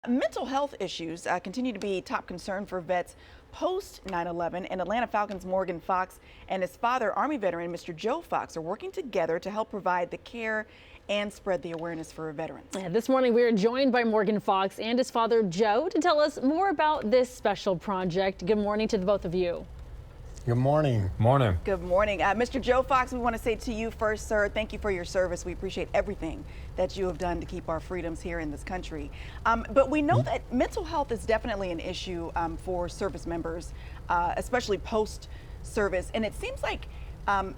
Mental health issues continue to be top concern for vets post 9/11, and Atlanta Falcons Morgan Fox and his father, Army veteran Mr. Joe Fox, are working together to help provide the care and spread the awareness for veterans. This morning we are joined by Morgan Fox and his father Joe to tell us more about this special project. Good morning to the both of you. Good morning. Morning. Good morning. Mr. Joe Fox, we want to say to you first, sir, thank you for your service. We appreciate everything that you have done to keep our freedoms here in this country. But we know that mental health is definitely an issue for service members, especially post-service. And it seems like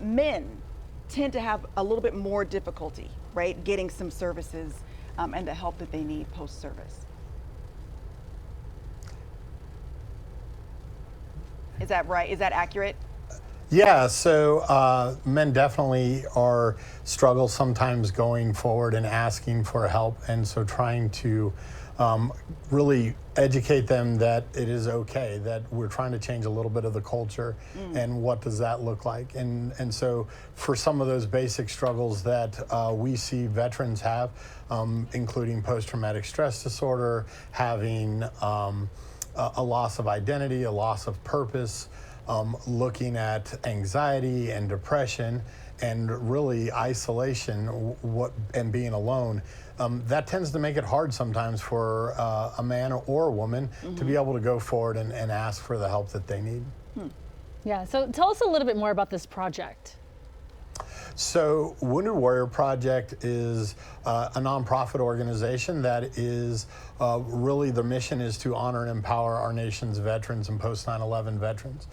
men tend to have a little bit more difficulty, right, getting some services and the help that they need post-service. Is that right? Is that accurate? Yeah, so men definitely struggle sometimes going forward and asking for help, and so trying to really educate them that it is okay, that we're trying to change a little bit of the culture, and what does that look like. And so for some of those basic struggles that we see veterans have, including post-traumatic stress disorder, having a loss of identity, a loss of purpose, looking at anxiety and depression, and really isolation, and being alone. That tends to make it hard sometimes for a man or a woman to be able to go forward and ask for the help that they need. Yeah, so tell us a little bit more about this project. So Wounded Warrior Project is a nonprofit organization that is really, the mission is to honor and empower our nation's veterans and post 9/11 veterans.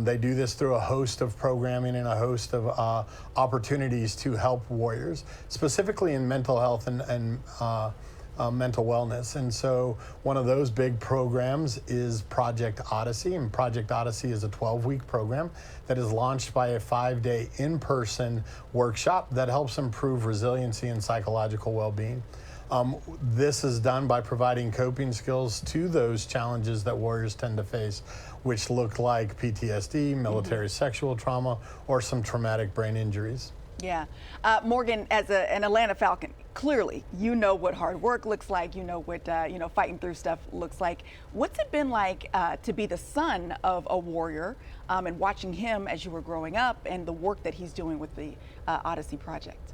They do this through a host of programming and a host of opportunities to help warriors, specifically in mental health and mental wellness. And so one of those big programs is Project Odyssey, and Project Odyssey is a 12-week program that is launched by a 5-day in-person workshop that helps improve resiliency and psychological well-being. This is done by providing coping skills to those challenges that warriors tend to face, which look like PTSD, military sexual trauma, or some traumatic brain injuries. Yeah. Morgan, as an Atlanta Falcon, clearly you know what hard work looks like, you know what fighting through stuff looks like. What's it been like to be the son of a warrior and watching him as you were growing up, and the work that he's doing with the Odyssey Project?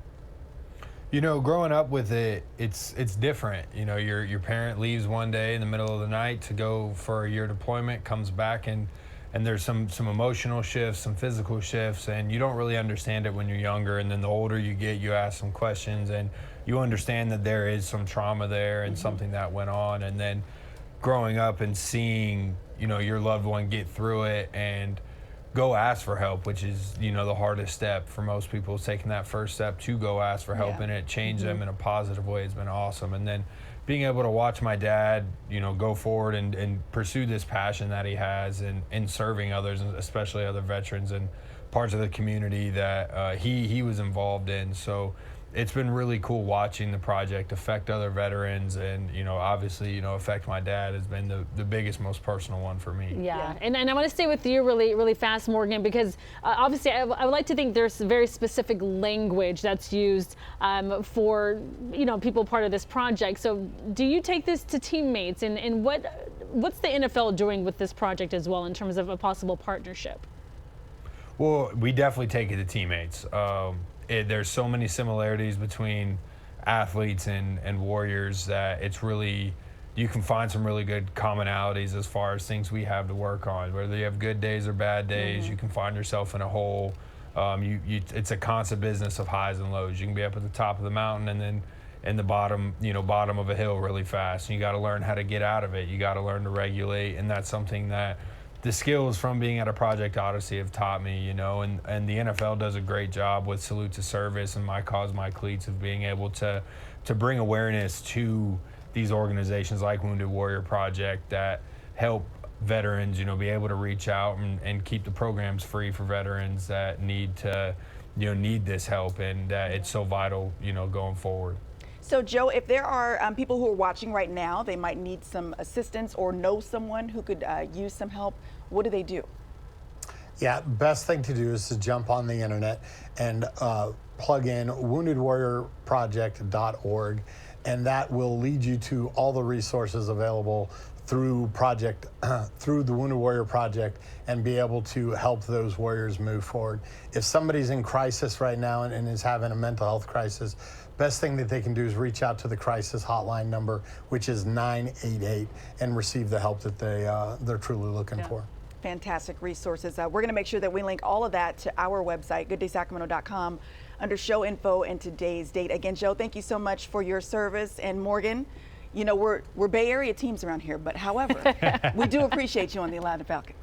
You know, growing up with it, it's different. You know, your parent leaves one day in the middle of the night to go for a year deployment, comes back, and there's some emotional shifts, some physical shifts, and you don't really understand it when you're younger. And then the older you get, you ask some questions and you understand that there is some trauma there and something that went on. And then growing up and seeing, your loved one get through it and go ask for help, which is, the hardest step for most people, is taking that first step to go ask for help, and it changed them in a positive way. It's been awesome. And then being able to watch my dad, go forward and pursue this passion that he has in serving others, especially other veterans and parts of the community that he was involved in. So it's been really cool watching the project affect other veterans, and obviously affect my dad has been the biggest, most personal one for me. Yeah. And I want to stay with you really fast, Morgan, because obviously I would like to think there's very specific language that's used for people part of this project. So do you take this to teammates, and what's the NFL doing with this project as well in terms of a possible partnership? Well, we definitely take it to teammates. There's so many similarities between athletes and warriors that it's really, you can find some really good commonalities as far as things we have to work on. Whether you have good days or bad days, you can find yourself in a hole. It's a constant business of highs and lows. You can be up at the top of the mountain and then in the bottom of a hill really fast. And you got to learn how to get out of it. You got to learn to regulate, and that's something that the skills from being at a Project Odyssey have taught me, and the NFL does a great job with Salute to Service and My Cause, My Cleats of being able to bring awareness to these organizations like Wounded Warrior Project that help veterans, be able to reach out and keep the programs free for veterans that need this help, and it's so vital, going forward. So, Joe, if there are people who are watching right now, they might need some assistance or know someone who could use some help, what do they do? Yeah, best thing to do is to jump on the internet and plug in woundedwarriorproject.org and that will lead you to all the resources available through through the Wounded Warrior Project, and be able to help those warriors move forward. If somebody's in crisis right now and is having a mental health crisis, best thing that they can do is reach out to the crisis hotline number, which is 988, and receive the help that they're truly looking for. Fantastic resources. We're going to make sure that we link all of that to our website, gooddaysacramento.com, under show info and today's date. Again, Joe, thank you so much for your service. And Morgan, you know, we're Bay Area teams around here, but however, we do appreciate you on the Atlanta Falcons.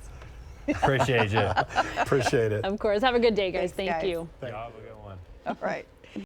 Appreciate you. Appreciate it. Of course. Have a good day, guys. Thanks, Thank guys. you. Y'all have a good one. All right.